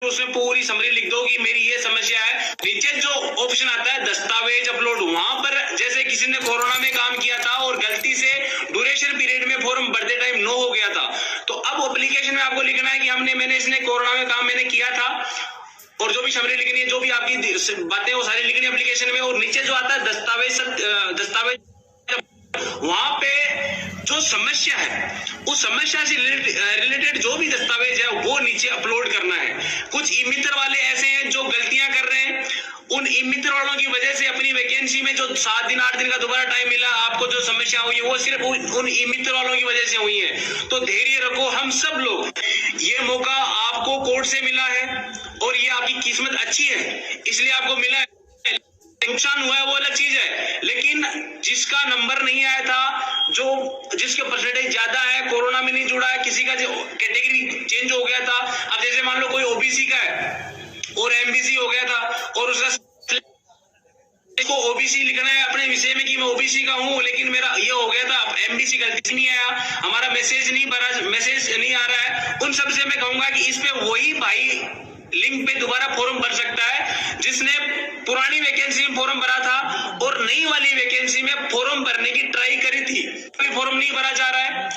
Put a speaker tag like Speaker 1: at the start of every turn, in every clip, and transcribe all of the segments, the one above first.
Speaker 1: उसमें पूरी समरी लिख दो कि मेरी ये समस्या है। नीचे जो ऑप्शन आता है दस्तावेज अपलोड, वहां पर जैसे किसी ने कोरोना में काम किया था और गलती से ड्यूरेशन पीरियड में फॉर्म भरते टाइम नो हो गया था, तो अब एप्लीकेशन में आपको लिखना है कि मैंने इसने कोरोना में काम मैंने किया था, और जो भी समरी लिखनी है, जो भी आपकी बातें वो सारी लिखनी है एप्लीकेशन में। और नीचे जो आता है दस्तावेज, वहां पे जो समस्या है उस समस्या से रिलेटेड जो भी दस्तावेज है वो नीचे अपलोड करना है। कुछ ई मित्र वाले ऐसे हैं जो गलतियां कर रहे हैं, उन ई मित्र वालों की वजह से अपनी वैकेंसी में जो 7 दिन 8 दिन का दोबारा टाइम मिला, आपको जो समस्या हुई है वो सिर्फ उन ई मित्र वालों की वजह से हुई है। तो धैर्य रखो, हम सब लोग, ये मौका आपको कोर्ट से मिला है और ये आपकी किस्मत अच्छी है इसलिए आपको मिला है। नुकसान हुआ है वो अलग चीज है, लेकिन जिसका नंबर नहीं आया था, जिसके परसेंटेज ज्यादा है, कोरोना में नहीं जुड़ा है, किसी का कैटेगरी चेंज हो गया था, अब जैसे मान लो कोई ओबीसी का है और एमबीसी हो गया था और उसका को ओबीसी लिखना है अपने विषय में कि मैं ओबीसी का हूं, लेकिन मेरा ये हो गया था, एमबीसी गलती नहीं आया, हमारा मैसेज नहीं आ रहा है, उन सब से मैं कहूंगा कि इस पे वही भाई लिंक पे दोबारा फॉर्म भर सकता है जिसने पुरानी वैकेंसी में फॉर्म भरा था और नई वाली वैकेंसी में फॉर्म भरने की ट्राई करी थी, कोई फॉर्म नहीं भरा जा रहा है,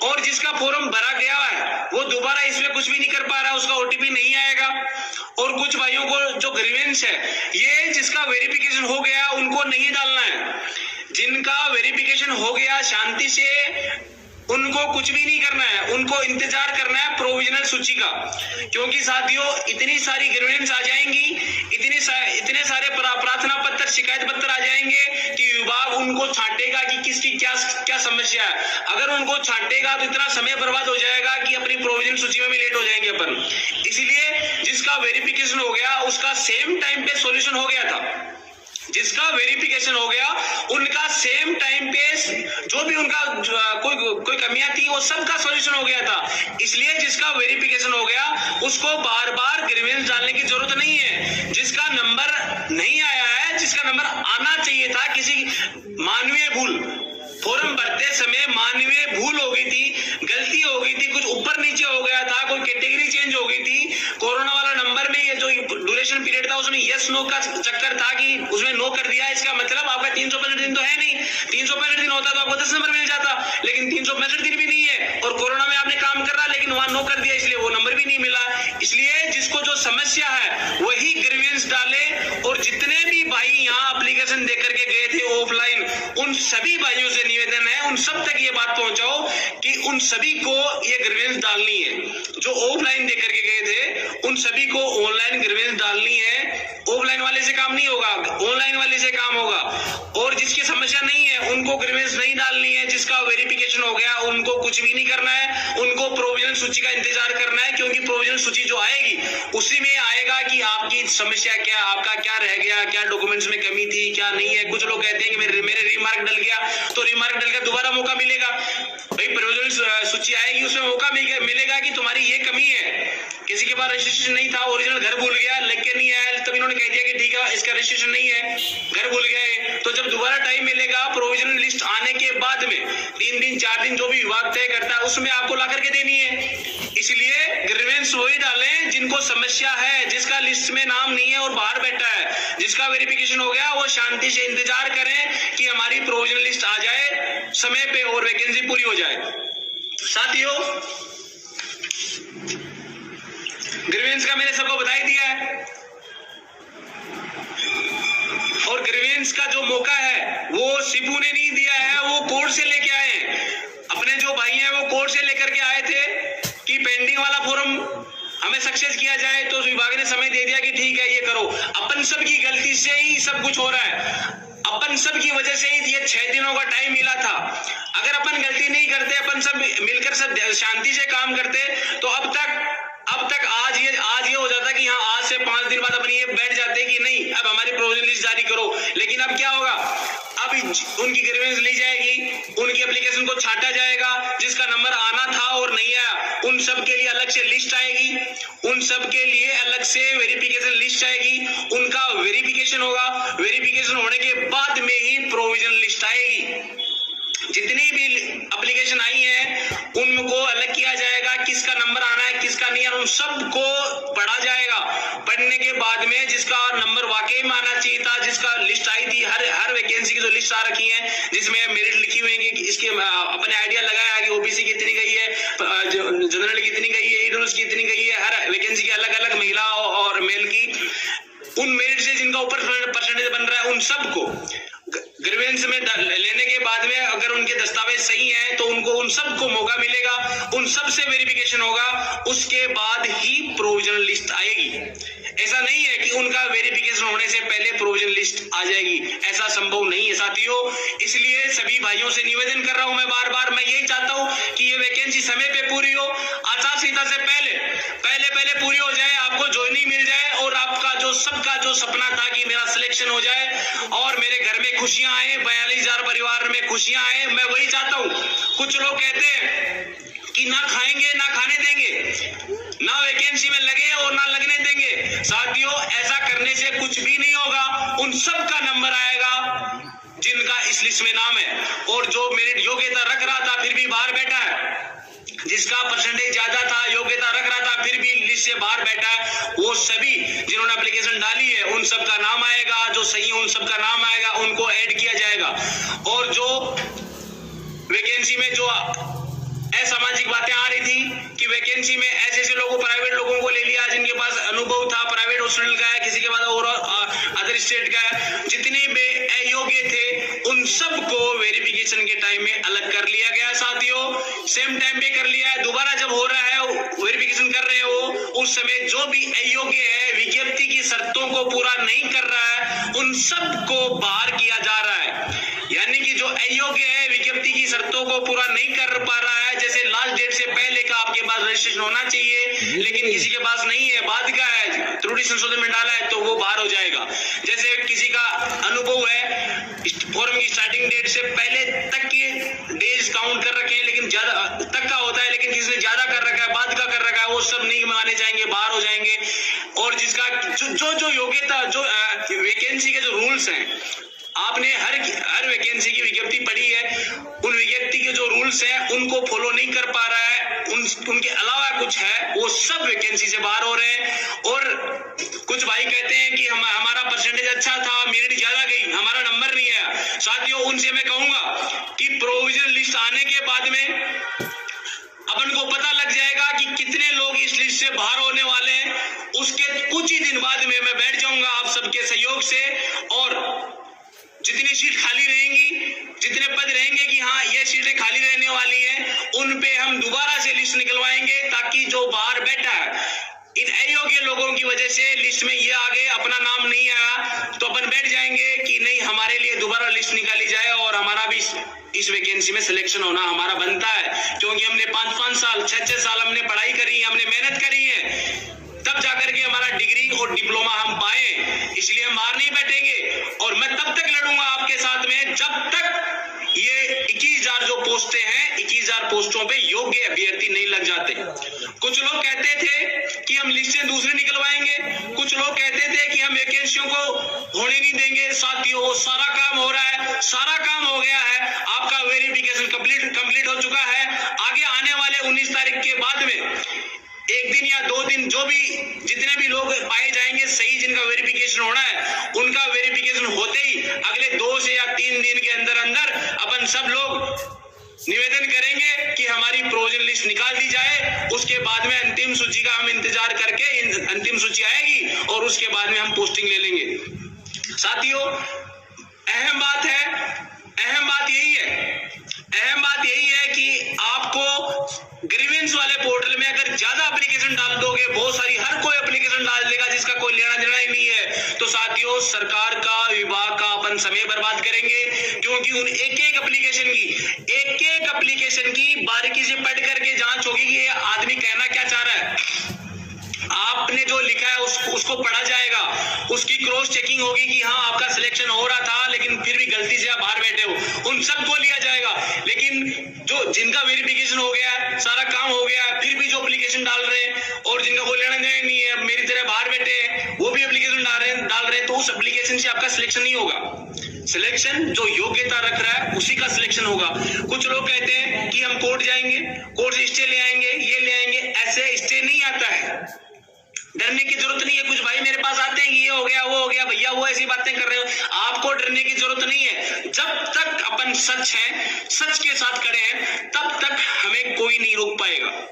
Speaker 1: और जिसका फॉर्म भरा गया है वो दोबारा इसमें कुछ भी नहीं कर पा रहा, उसका ओटीपी नहीं आएगा। और कुछ भाइयों को जो ग्रीवेंस है, ये जिसका वेरिफिकेशन हो गया उनको नहीं डालना है, जिनका वेरिफिकेशन हो गया शांति से उनको कुछ भी नहीं करना है, उनको इंतजार करना है प्रोविजनल सूची का, क्योंकि साथियों इतनी सारी ग्रीवेंस आ जाएंगी, इतने सारे प्रार्थना पत्र शिकायत पत्र आ जाएंगे कि विभाग उनको छांटेगा कि किसकी क्या समस्या है। अगर उनको छांटेगा तो इतना समय बर्बाद हो जाएगा कि अपनी प्रोविजनल सूची में भी लेट हो जाएंगे अपन। इसलिए जिसका वेरिफिकेशन हो गया उसका सेम टाइम पे सॉल्यूशन हो गया था, जिसका वेरिफिकेशन हो गया उनका सेम टाइम पे जो भी उनका कोई कमियां थी वो सबका सॉल्यूशन हो गया था। इसलिए जिसका वेरिफिकेशन हो गया उसको बार बार ग्रीवेंस डालने की जरूरत नहीं है। जिसका नंबर नहीं आया है, जिसका नंबर आना चाहिए था, किसी मानवीय भूल, फॉर्म भरते समय मानवीय भूल हो गई थी, गलती हो गई थी, कुछ ऊपर नीचे हो गया था, कोई कैटेगरी चेंज हो गई थी, कोरोना वाला नंबर में ये जो ड्यूरेशन पीरियड था उसमें यस नो का चक्कर था कि उसमें नो कर दिया, इसका मतलब आपका 365 दिन तो है नहीं, 365 दिन होता तो आपको 10 नंबर मिल जाता, लेकिन 365 दिन भी नहीं है और कोरोना में आपने काम कर रहा लेकिन वहां नो कर दिया इसलिए वो नंबर भी नहीं मिला। इसलिए जिसको जो समस्या है वही ग्रीवेंस डाले, और जितने भी भाई यहाँ एप्लीकेशन देकर के गए थे ऑफलाइन, उन सभी भाइयों से निवेदन है, उन सब तक ये बात पहुंचाओ कि उन सभी को ये ग्रीवेंस डालनी है। जो ऑफलाइन देकर के गए थे उन सभी को ऑनलाइन ग्रीवेंस डालनी है। ऑफलाइन वाले से काम नहीं होगा, ऑनलाइन वाले से काम होगा। और जिसकी समस्या नहीं है उनको ग्रीवेंस नहीं डालनी है, जिसका वेरिफिकेशन हो गया उनको कुछ भी नहीं करना है, उनको प्रोविजनल सूची का इंतजार करना है, क्योंकि प्रोविजनल सूची जो आएगी उसी में आएगा कि आपकी समस्या क्या, आपका क्या रह गया, क्या डॉक्यूमेंट्स में कमी थी, क्या नहीं है। कुछ लोग कहते हैं कि मेरे रिमार्क डल गया, तो रिमार्क डल गया दोबारा मौका मिलेगा, भाई प्रोविजनल सूची आएगी उसमें मौका मिलेगा कि तुम्हारी ये कमी है, किसी के पास रजिस्ट्रेशन नहीं था, ओरिजिनल घर भूल गया, लिख के नहीं आया, तब इन्होंने कह दिया कि ठीक है इसका रजिस्ट्रेशन नहीं है, घर भूल गए, तो जब दोबारा टाइम मिलेगा प्रोविजनल लिस्ट आने के बाद में 3 दिन 4 दिन जो भी विभाग तय करता है उसमें आपको ला करके देनी है। इसलिए ग्रीवेंस वही डालें जिनको समस्या है, जिसका लिस्ट में नाम नहीं है और बाहर बैठा है, जिसका वेरिफिकेशन हो गया वो शांति से इंतजार करें कि हमारी प्रोविजनल लिस्ट आ जाए समय पे और वैकेंसी पूरी हो जाए। साथियों ग्रीवेंस का मैंने सबको बता ही दिया है, और ग्रीवेंस का जो मौका है वो शिबू ने नहीं दिया है, वो कोर्ट से लेके आए हैं। अपने जो भाई हैं वो कोर्ट से लेकर के आए थे कि पेंडिंग वाला फॉर्म हमें सक्सेस किया जाए, तो विभाग ने समय दे दिया कि ठीक है ये करो। अपन सब की गलती से ही सब कुछ हो रहा है, अपन सब की वजह से ही ये 6 दिनों का टाइम मिला था। अगर अपन गलती नहीं करते, अपन सब मिलकर सब शांति से काम करते, तो अब तक आज ये हो जाता कि हाँ आज से 5 दिन बाद अपन ये बैठ जाते कि नहीं अब हमारी प्रोविजनल लिस्ट जारी करो। लेकिन अब क्या होगा, अब उनकी ग्रीवेंस ली जाएगी, उनकी एप्लीकेशन को छांटा जाएगा, जिसका नंबर आना था और नहीं आया उन सब के लिए अलग से लिस्ट आएगी, उन सब के लिए अलग से वेरिफिकेशन लिस्ट आएगी, उनका वेरिफिकेशन होगा, वेरिफिकेशन होने के बाद में ही प्रोविजनल लिस्ट आएगी। जितनी भी एप्लीकेशन आई है उनको अलग किया जाएगा किसका नंबर आना है, किसका नहीं आना, उन सबको पढ़ा जाएगा। पढ़ने के बाद में जिसका नंबर वाकई में आना चाहिए था, जिसका लिस्ट आई थी, हर वैकेंसी की जो लिस्ट आ रखी है जिसमें मेरिट लिखी हुई है कि इसके अपने आइडिया लगाया कि ओबीसी कितनी गई है, जनरल कितनी गई है, ईडब्ल्यूएस कितनी गई है, हर वैकेंसी की अलग अलग महिला और मेल की, उन मेरिट से जिनका ऊपर परसेंटेज बन रहा है उन सबको ग्रीवेंस में लेने के बाद में अगर उनके दस्तावेज सही हैं तो उनको उन सबको मौका मिलेगा, उन सब से वेरिफिकेशन होगा, उसके बाद ही प्रोविजनल लिस्ट आएगी। ऐसा नहीं है कि उनका वेरिफिकेशन होने से पहले प्रोविजनल लिस्ट आ जाएगी, ऐसा संभव नहीं है साथियों। इसलिए सभी भाइयों से निवेदन कर रहा हूं मैं बार बार, मैं यही चाहता हूं कि ये वैकेंसी समय पे पूरी हो, आचार संहिता से पहले पूरी हो जाए, आपको ज्वाइनिंग मिल जाए और आपका जो सबका जो सपना था कि मेरा सिलेक्शन हो जाए और मेरे घर में खुशियां आए, 42,000 परिवार में खुशियां आए, मैं वही चाहता हूं। कुछ लोग कहते हैं कि ना खाएंगे ना खाने देंगे, ना वैकेंसी में लगे और ना लगने देंगे। साथियों, ऐसा करने से कुछ भी नहीं होगा, उन सब का नंबर आएगा जिनका इस लिस्ट में नाम है, और जो मेरिट योग्यता रख रहा था फिर भी बाहर बैठा है, जिसका परसेंटेज ज्यादा था, योग्यता रख रहा था फिर भी लिस्ट से बाहर बैठा है, वो सभी जिन्होंने एप्लीकेशन डाली है उन सब का नाम आएगा, जो सही है उन सब का नाम आएगा, उनको ऐड किया जाएगा। और जो वैकेंसी में जो असामाजिक बातें आ रही थी कि वैकेंसी में ऐसे लोगों, प्राइवेट लोगों को ले लिया जिनके पास अनुभव था, प्राइवेट हॉस्पिटल का है, किसी के पास और अदर स्टेट का है, जितने भी अयोग्य थे उन सबको वेरिफिकेशन के टाइम में अलग कर लिया गया। साथियों, सेम टाइम पे कर लिया है, दोबारा जब हो रहा है वेरिफिकेशन कर रहे हो उस समय जो भी अयोग्य है, विज्ञप्ति की शर्तों को पूरा नहीं कर रहा है, उन सबको बाहर किया जा रहा है। यानी कि जो अयोग्य है, विज्ञप्ति की शर्तों को पूरा नहीं कर पा रहा है, जैसे लास्ट डेट से पहले का आपके पास रजिस्ट्रेशन होना चाहिए लेकिन किसी के पास नहीं है, बाद का है, त्रुटि संशोधन में डाला है, तो वो बाहर हो जाएगा। जैसे किसी का अनुभव है, फॉर्म की स्टार्टिंग डेट से पहले तक के डेज काउंट कर रखे हैं, लेकिन ज्यादा तक का होता है, लेकिन किसी ने ज्यादा कर रखा है, बाद का कर रखा है, वो सब नहीं माने जाएंगे, बाहर हो जाएंगे। और जिसका जो योग्यता, जो वैकेंसी के जो रूल्स हैं, आपने हर वैकेंसी की विज्ञप्ति पढ़ी है, उन विज्ञप्ति के जो रूल्स हैं उनको फॉलो नहीं कर पा रहा है, उनके अलावा कुछ है, वो सब वैकेंसी से बाहर हो रहे हैं। और कुछ भाई कहते हैं कि हमारा परसेंटेज अच्छा था, मेरिट ज्यादा गई, हमारा नंबर नहीं आया। साथियों, उनसे मैं कहूंगा कि प्रोविजनल लिस्ट आने के बाद में अपन को पता लग जाएगा कि कितने लोग इस लिस्ट से बाहर होने वाले हैं। उसके कुछ ही दिन बाद में मैं बैठ जाऊंगा आप सबके सहयोग से, और जितनी सीट खाली रहेंगी, जितने पद रहेंगे कि हाँ ये सीटें खाली रहने वाली हैं, उन पे हम दोबारा से लिस्ट निकलवाएंगे, ताकि जो बाहर बैठा है, इन अयोग्य लोगों की वजह से लिस्ट में ये आ गए, अपना नाम नहीं आया, तो अपन बैठ जाएंगे कि नहीं, हमारे लिए दोबारा लिस्ट निकाली जाए और हमारा भी इस वैकेंसी में सिलेक्शन होना हमारा बनता है, क्योंकि हमने 5-5 साल 6-6 साल हमने पढ़ाई करी है, हमने मेहनत करी है, तब जाकर के हमारा डिग्री और डिप्लोमा हम पाए, इसलिए हम बाहर नहीं बैठेंगे। और मैं तब तक लड़ूंगा आपके साथ में जब तक ये 21,000 जो पोस्टें हैं, 21,000 पोस्टों पे योग्य अभ्यर्थी नहीं लग जाते। कुछ लोग कहते थे कि हम लिस्टें दूसरी निकलवाएंगे, कुछ लोग कहते थे कि हम वैकेंसियों को होने नहीं देंगे। साथियों, सारा काम हो रहा है, सारा काम हो गया है, आपका वेरिफिकेशन कंप्लीट हो चुका है। आगे आने वाले 19 तारीख के बाद में 1 दिन या 2 दिन जो भी जितने भी लोग पाए जाएंगे सही, जिनका वेरिफिकेशन होना है, उनका वेरिफिकेशन होते ही अगले 2 से या 3 दिन के अंदर अपन सब लोग निवेदन करेंगे कि हमारी प्रोविजनल लिस्ट निकाल दी जाए। उसके बाद में अंतिम सूची का हम इंतजार करके अंतिम सूची आएगी और उसके बाद में हम पोस्टिंग ले लेंगे। साथियों, अहम बात यही है कि आपको ग्रीवेंस वाले पोर्टल में अगर ज्यादा एप्लीकेशन डाल दोगे, बहुत सारी, हर कोई एप्लीकेशन डाल देगा जिसका कोई लेना देना ही नहीं है, तो साथियों सरकार का, विभाग का अपन समय बर्बाद करेंगे, क्योंकि उन एक एक एप्लीकेशन की बारीकी से पढ़ करके जांच होगी कि ये आदमी कहना क्या चाह रहा है। आपने जो लिखा है उसको पढ़ा जाएगा, उसकी क्रॉस चेकिंग होगी कि हाँ आपका सिलेक्शन हो रहा था लेकिन फिर भी गलती से आप बाहर बैठे हो, उन सबको लिया जाएगा। लेकिन जो जिनका वेरिफिकेशन हो गया, सारा काम हो गया, फिर भी जो एप्लीकेशन डाल रहे हैं और जिनका कोई लेना देना नहीं है, मेरी तरह बाहर बैठे हैं, वो भी एप्लीकेशन डाल रहे हैं, तो उस एप्लीकेशन से आपका सिलेक्शन नहीं होगा। सिलेक्शन जो योग्यता रख रहा है उसी का सिलेक्शन होगा। कुछ लोग कहते हैं कि हम कोर्ट जाएंगे, कोर्ट से स्टे ले आएंगे, ये ले आएंगे, ऐसे स्टे नहीं आता है। डरने की जरूरत नहीं है। कुछ भाई मेरे पास आते हैं कि ये हो गया वो हो गया, भैया वो ऐसी बातें कर रहे हो। आपको डरने की जरूरत नहीं है। जब तक अपन सच है, सच के साथ खड़े हैं, तब तक हमें कोई नहीं रोक पाएगा।